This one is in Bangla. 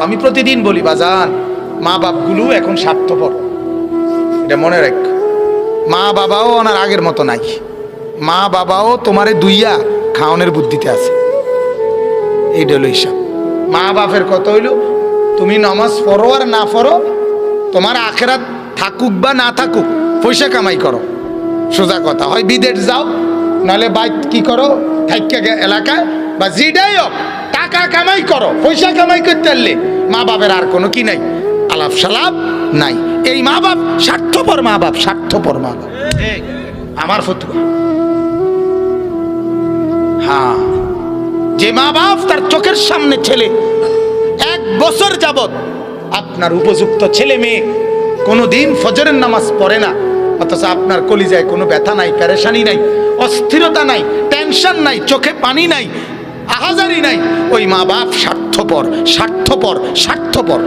আমি প্রতিদিন বলি বাজান, মা বাপগুলো এখন স্বার্থপর, এটা মনে রাখ। মা বাবাও ওনার আগের মতো নাই। মা বাবাও তোমারে দুইয়া খাওয়ানোর বুদ্ধিতে আছে। এইটা হলো হিসাব। মা বাপের কথা হইল তুমি নামাজ পড়ো আর না পড়ো, তোমার আখেরাত থাকুক বা না থাকুক, পয়সা কামাই করো। সোজা কথা, হয় বিদেশ যাও, নাহলে বাইক কি করো থাইকা এলাকায়, বা যেটাই হোক টাকা কামাই করো। পয়সা কামাই করতে পারলে মা বাপের আর কোনো কি নাই, আলাপ সালাপ নাই। এই মা বাপ স্বার্থপর মা বাপ, স্বার্থপর মা বাপ। আমার ফতুয়া, হ্যাঁ, যে মা বাপ তার চোখের সামনে ছেলে 1 বছর যাবত আপনার উপযুক্ত ছেলে মেয়ে কোনোদিন ফজরের নামাজ পড়ে না, অথচ আপনার কলিজায় কোনো ব্যথা নাই, পেরেশানি নাই, অস্থিরতা নাই, টেনশন নাই, চোখে পানি নাই, আহাজারি নাই, ওই মা বাপ স্বার্থপর, স্বার্থপর, স্বার্থপর।